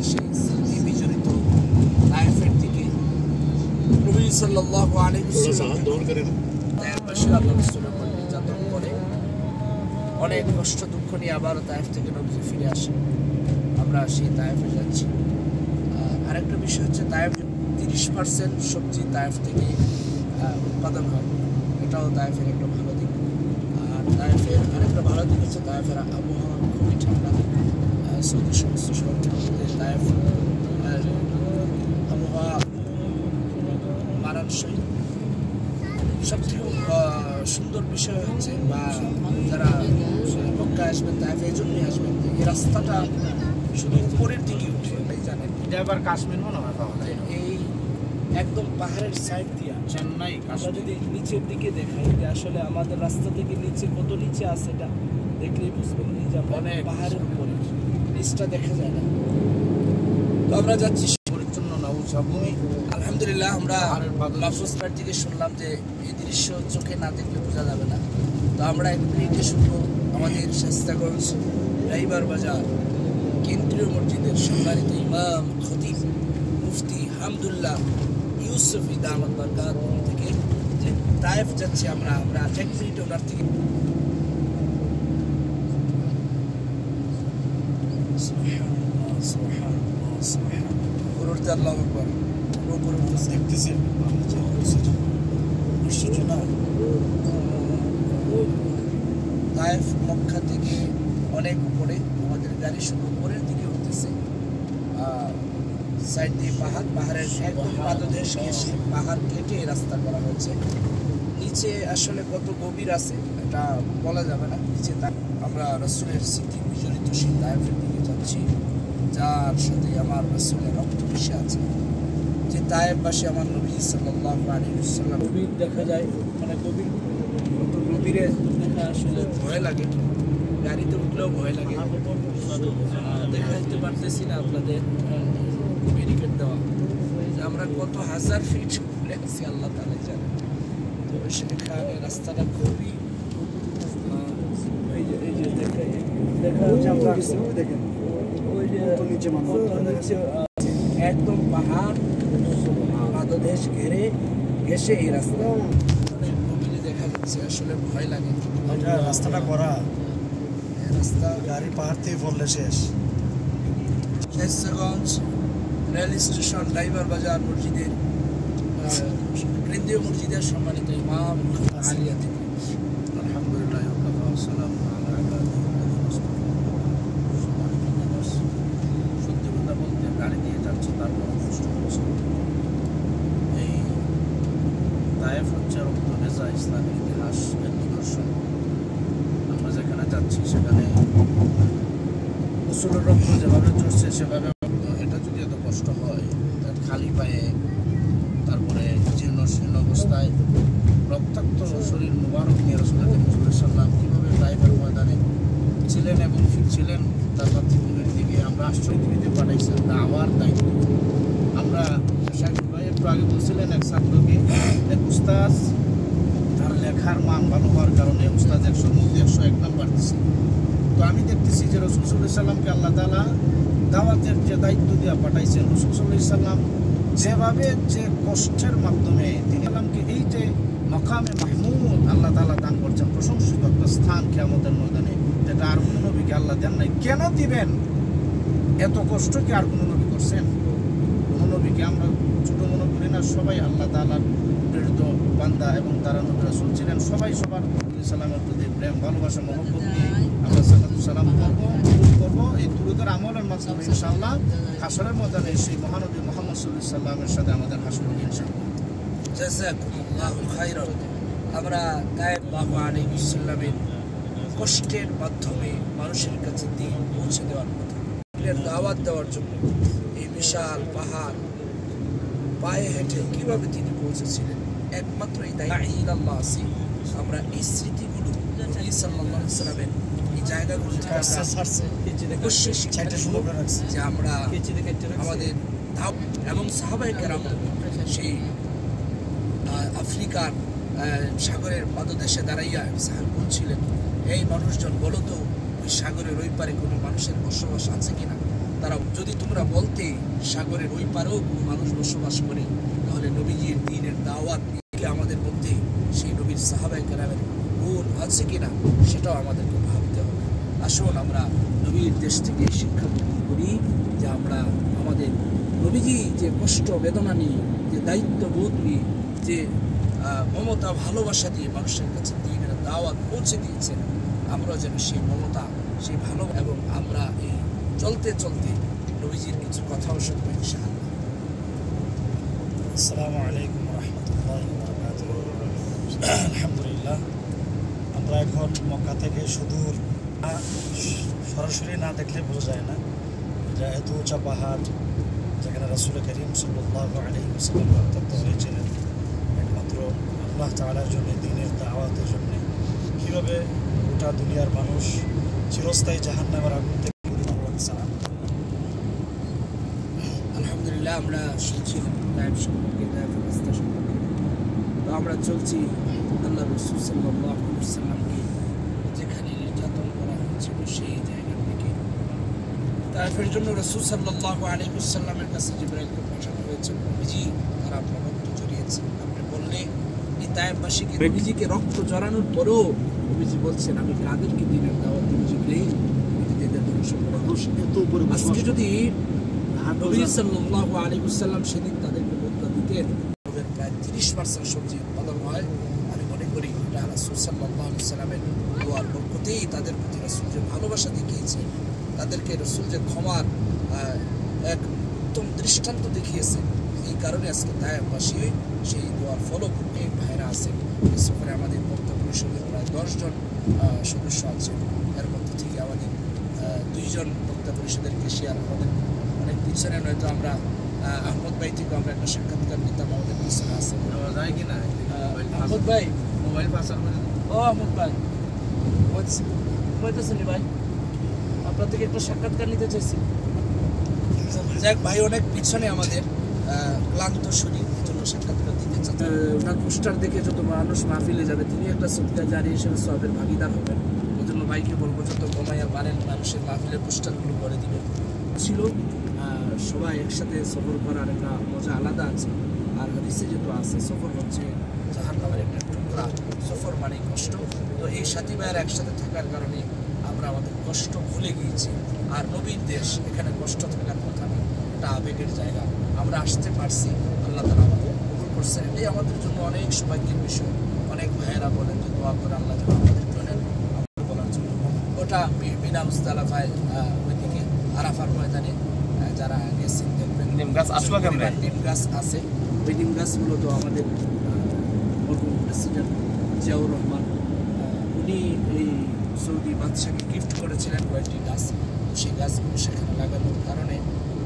সেই স্মৃতি বিজড়িত তায়েফের দিকে। নবী সাল্লাল্লাহু আলাইহি ওয়াসাল্লাম তায়েফবাসী আল্লাহ রাসূলের উপর নির্যাতন করে অনেক কষ্ট দুঃখ নিয়ে আবার তায়েফ থেকে নবী ফিরে আসেন। আমরা সেই তায়েফে যাচ্ছি। আরেকটা বিষয় হচ্ছে তায়েফ 30% সবজি তায়েফ থেকে উৎপাদন হয়, এটাও তায়েফের একটা ভালো দিক। আর তায়েফের আরেকটা ভালো দিক হচ্ছে তায়েফের আবহাওয়া খুবই ঠান্ডা। সৌদি সমস্ত শহরের মধ্যে তায়েফ আবহাওয়া মানানসই। সবথেকে সুন্দর বিষয় হচ্ছে বা যারা মক্কায় আসবেন তায়েফে এই জন্যই আসবেন, এই রাস্তাটা শুধু উপরের দিকে উঠে জানেন, এটা আবার কাশ্মীর মনে হয় পাওয়া যায়। এই একদম পাহাড়ের সাইড দিয়ে চেন্নাই আমরা যদি নিচের দিকে দেখাই যে আসলে আমাদের রাস্তা থেকে নিচে কত নিচে আছে এটা দেখলেই বুঝবেন যে অনেক পাহাড়ের উপরে নিচটা দেখা যায় না। তো আমরা যাচ্ছি পরিচ্ছন্ন নৌসাভূমি। আলহামদুলিল্লাহ আমরা লাফরোজপাড় থেকে শুনলাম যে এই দৃশ্য চোখে না দেখলে বোঝা যাবে না। তো আমরা এক মিনিটে শুনবো আমাদের শাস্তাগঞ্জ রাইবার বাজার কেন্দ্রীয় মসজিদের সম্মানিত ইমাম খতিব মুফতি হামদুল্লাহ ইউসুফি দামাত বরকাত থেকে যে তায়েফ যাচ্ছি আমরা এক মিনিটে ওনার থেকে আল্লাহু আকবার উপরে দেখতেছি তায়েফ মক্কা থেকে অনেক উপরে, আমাদের গাড়ি শুধু উপরের দিকে উঠতেছে। সাইড দিয়ে পাহাড়ের একদম পাদদেশ এসে পাহাড় কেটে রাস্তা করা হয়েছে। নিচে আসলে কত গভীর আছে এটা বলা যাবে না। নিচে আমরা রাসূলের স্মৃতি বিজড়িত সেই তায়েফের দিকে যাচ্ছি, যার সাথে আমার রাসূলের রক্ত মিশে আছে। যে তায়েফবাসী আমার নবী সাল্লাল্লাহু আলাইহি ওয়াসাল্লাম গভীর দেখা যায়, মানে গভীর কত গভীরে দেখা আসলে ভয় লাগে, গাড়িতে উঠলেও ভয় লাগে। দেখাইতে পারতেছি না আপনাদের ব্যারিকেড দেওয়া যে আমরা কত হাজার ফিট উপরে আছি আল্লাহ তাআলাই জানে। তো সেখানে রাস্তাটা খুবই এই যে দেখা হচ্ছে আমরা দেখেন ওই যে নিচে একদম পাহাড় পাদদেশ ঘেঁষে এই রাস্তা অনেক গভীরে দেখা যাচ্ছে, আসলে ভয় লাগে। রাস্তাটা করা রাস্তা গাড়ি পাহাড় থেকে পড়লে শেষ। শাস্তাগঞ্জ রেল স্টেশন রাইবার বাজার মসজিদের কেন্দ্রীয় মসজিদের সম্মানিত ইমাম আলিয়া থেকে আলহামদুলিল্লাহ সত্যি কথা বলতে গাড়ি দিয়ে যাচ্ছে তারপর কষ্ট হচ্ছে। এই তায়েফ হচ্ছে রক্ত ভেজা ইসলামের ইতিহাস নিদর্শন। আমরা যেখানে যাচ্ছি সেখানে রসুলের রক্ত যেভাবে চড়ছে সেভাবে এটা যদি এত কষ্ট হয়, খালি পায়ে তারপরে জীর্ণ শীর্ণ অবস্থায় রক্তাক্ত শরীর মুবারক নিয়ে রাসূলুল্লাহ সাল্লাম কীভাবে তায়েফের ময়দানে ছিলেন এবং ফিরছিলেন তার মাতৃভূমির দিকে। আমরা আশ্রয়পৃথিবীতে পাঠাইছেন দাওয়ার দায়িত্ব। আমরা শাকিব ভাই একটু আগে বলছিলেন এক ছাত্রকে, এক উস্তাদ তার লেখার মান ভালো হওয়ার কারণে উস্তাদ 100-র মধ্যে 101 নাম্বার দিচ্ছে। তো আমি দেখতেছি যে রাসূল সাল্লাল্লাহু আলাইহি সাল্লামকে আল্লাহ তাআলা দাওয়াতের যে দায়িত্ব দিয়ে পাঠাইছেন, রাসূল সাল্লাল্লাহু আলাইহি সাল্লাম যেভাবে যে কষ্টের মাধ্যমে তিনি আল্লাহকে এই যে মাকামে মাহমুদ আল্লাহ তাআলা দান করছেন, প্রশংসিত একটা স্থান কিয়ামতের ময়দানে, যেটা আর কোনো নবীকে আল্লাহ দেন নাই। কেন দিবেন? এত কষ্ট কি আর কোনো নবী করছেন? কোনো নবীকে আমরা ছোট মনে করি না। সবাই আল্লাহ তাআলার প্রেরিত বান্দা এবং তারা নবী রাসূল ছিলেন। সবাই সবার সালামের প্রতি প্রেম ভালোবাসা মহব্বত নিয়ে আমরা সালাম করবো। এই দুরূদের আমলের মাধ্যমে ইনশাআল্লাহ হাসরের ময়দানে সেই মহানবী মুহাম্মদ সাল্লাল্লাহু আলাইহি সাল্লামের সাথে আমাদের হাসর হবে ইনশাআল্লাহ। জাযাকুমুল্লাহু খাইরান। আমরা সাল্লাল্লাহু আলাইহি ওয়াসাল্লামের কষ্টের মাধ্যমে মানুষের কাছে দিন পৌঁছে দেওয়ার কথা, দাওয়াত দেওয়ার জন্য এই বিশাল পাহাড় পায়ে হেঁটে কিভাবে তিনি পৌঁছেছিলেন, একমাত্র এই দায়ী আল্লাহ আছে। আমরা এই স্মৃতিগুলো নবী সাল্লাল্লাহু আলাইহি ওয়াসাল্লামের এই জায়গাগুলো অবশ্যই শিক্ষাটা শুরু যে আমরা আমাদের এবং সাহাবায়ে কেরাম সেই আফ্রিকার সাগরের পাদদেশে দাঁড়াইয়া সাহেব বলছিলেন, এই মানুষজন বলো তো ওই সাগরের ওই পারে কোনো মানুষের বসবাস আছে কিনা। তারা যদি তোমরা বলতে সাগরের ওই পারেও কোনো মানুষ বসবাস করে, তাহলে নবীজির দ্বীনের দাওয়াত নিয়ে আমাদের মধ্যে সেই নবীর সাহাবায়ে কেরামের গুণ আছে কিনা সেটাও আমাদেরকে ভাবতে হবে। আসুন আমরা নবীর দেশ থেকে শিক্ষা গ্রহণ করি যে আমরা আমাদের নবীজি যে কষ্ট বেদনা নিয়ে, যে দায়িত্ববোধ নিয়ে, যে মমতা ভালোবাসা দিয়ে মানুষের কাছে দ্বীনের দাওয়াত পৌঁছে দিয়েছেন, আমরা যেন সেই মমতা, সেই ভালো এবং আমরা এই চলতে চলতে নবীজির কিছু কথাও শুনবো ইনশাআল্লাহ। আসসালামু আলাইকুম রহমতুল্লাহি ওয়া বারাকাতুহু। আলহামদুলিল্লাহ, আমরা এখন মক্কা থেকে সুদূর সরাসরি না দেখলে বোঝা যায় না যে এত উঁচা পাহাড়, যেখানে রাসূল করিম সাল্লাল্লাহু আলাইহি ওয়াসাল্লাম অত্যন্ত হয়েছিলেন একমাত্র আল্লাহ তাআলার জন্য, দ্বীনের দাওয়াতের জন্য। কীভাবে গোটা দুনিয়ার মানুষ চিরস্থায়ী জাহান্নামের আগুন থেকে পরিত্রাণ পাচ্ছে। আলহামদুলিল্লাহ, আমরা শুনছিলাম লাইফ সম্পর্কে, লাইফ রাস্তা সম্পর্কে। তো আমরা চলছি আল্লাহ রাসূল সাল্লাল্লাহু আলাইহি ওয়াসাল্লামকে যেখানে নির্যাতন করা হয়েছিল সেই জায়গা থেকে তাইফের জন্য রাসূল সাল্লাল্লাহু আলাইহি ওয়াসাল্লামের কাছে জিবরাইলকে পাঠানো হয়েছিল। নবীজি তারা আপনার রক্ত জড়িয়েছেন। আপনি বললে এই তাইফবাসীকে, নবীজিকে রক্ত জড়ানোর পরেও নবীজি বলছেন আমি কাদেরকে দ্বীনের দাওয়াত দিব জিবরাইল, এদের ধ্বংস করে দাও। আজকে যদি নবী সাল্লাল্লাহু আলাইহি ওয়াসাল্লাম সেদিন তাদেরকে বদলা দিতেন, প্রায় 30% সবজি উৎপাদন হয়। আমি মনে করি এটা রাসূল সাল্লাল্লাহু আলাইহি ওয়াসাল্লামের দোয়ার বরকতেই তাদের প্রতি রাসূল যে ভালোবাসা দেখিয়েছে, তাদেরকে রাসূল যে ক্ষমার এক উত্তম দৃষ্টান্ত দেখিয়েছেন, এই কারণে আজকে তাইফবাসী সেই দোয়ার ফলভোগে ভাইরা আছেন। এই সফরে আমাদের বক্তা পরিষদের প্রায় 10 জন সদস্য আছেন। এর মধ্যে থেকে আমাদের 2 জন বক্তা পরিষদের কেশিয়ার, আমাদের অনেক পিছনে নয়তো আমরা আহমদ ভাই থেকে আমরা একটা সাক্ষাৎকার নিতাম, আমাদের পিছনে আছে যায় কিনা আহমদ ভাই, মোবাইল পাচার করে ও আহমদ ভাই বলতেছেন ভাই, আপনার থেকে একটা সাক্ষাৎকার নিতে চাইছি। যাক ভাই অনেক পিছনে আমাদের ক্লান্ত শরীর, এই জন্য সাক্ষাৎকার দিতে চাচ্ছি। ওনার পোস্টার দেখে যত মানুষ মাহফিলে যাবে তিনি একটা সদকা জারিয়া হিসেবে সবের ভাগিদার হবেন। এই জন্য ভাইকে বলবো যত কমাইয়া পারেন মানুষের মাহফিলের পোস্টারগুলো করে দিবেন। ছিল সবাই একসাথে সফর করার একটা মজা আলাদা আছে। আর হাদিসে যেহেতু আছে সফর হচ্ছে জাহান্নামের একটা টুকরা, সফর মানে কষ্ট। তো এই সাথী ভাইয়ের একসাথে থাকার কারণে আমরা আমাদের কষ্ট ভুলে গিয়েছি। আর নবীর দেশ, এখানে কষ্ট থাকার কথা না, এটা আবেগের জায়গা। আমরা আসতে পারছি, আল্লাহ তাআলা আমাদের কবুল করছেন, এটাই আমাদের জন্য অনেক সৌভাগ্যের বিষয়। অনেক ভাইয়েরা বলেন যে দোয়া করে আল্লাহ যেন আমাদের জন্য বলার জন্য। ওটা বিনা মুস্তালাফায় ওইদিকে আরাফার ময়দানে যারা গেছেন দেখবেন নিম গাছ আসলো, নিম গাছ আছে। ওই নিম গাছ মূলত আমাদের মরহুম প্রেসিডেন্ট জিয়াউর রহমান উনি এই সৌদি বাদশাকে গিফট করেছিলেন কয়েকটি গাছ। তো সেই গাছগুলো সেখানে লাগানোর কারণে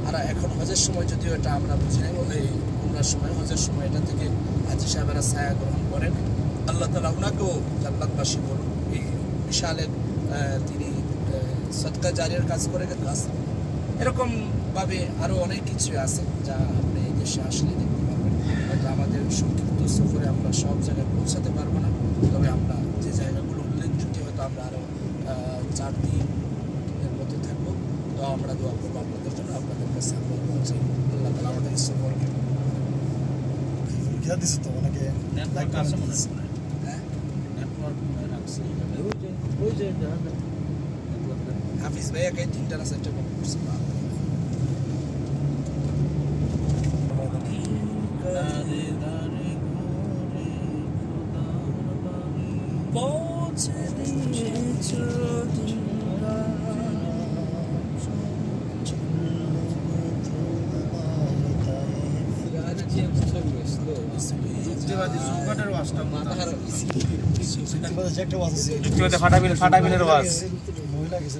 আর এখন হজের সময় যদিও এটা আমরা বুঝি না, এই উমরার সময় হজের সময় এটা থেকে হাজী সাহেবেরা ছায়া গ্রহণ করেন। আল্লাহ তাআলা ওনাকেও জান্নাতবাসী করুন। এই বিশাল তিনি সদকা জারিয়ার কাজ করে গাছ। এরকমভাবে আরও অনেক কিছু আছে যা আপনি এই দেশে আসলে দেখতে পারবেন। হয়তো আমাদের সংক্ষিপ্ত সফরে আমরা সব জায়গায় পৌঁছাতে পারবো না, তবে আমরা যে জায়গাগুলো উল্লেখযোগ্য হয়তো আমরা আরও 4 দিনের মধ্যে থাকবো। তো আমরা দোয়া করবো আপনাদের জন্য, আপনাদের কাছে আমরা বলছি আল্লাহ তাআলা আমাদের সফরকে দিচ্ছে তো অনেকে নেটওয়ার্ক আছে মনে হয়। হ্যাঁ নেটওয়ার্ক রাখছে ওই যে হাফিজ ভাইয়াকে 3টা না 4টা কল করছে। পৌঁছে দিয়েছ যুক্তিবাদী চৌকাটের ওয়াজটা মাথার ফাটা বিলের ওয়াজ মহিলা গেছে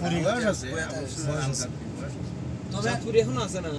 পরিবার আছে তবে এখন আছে না।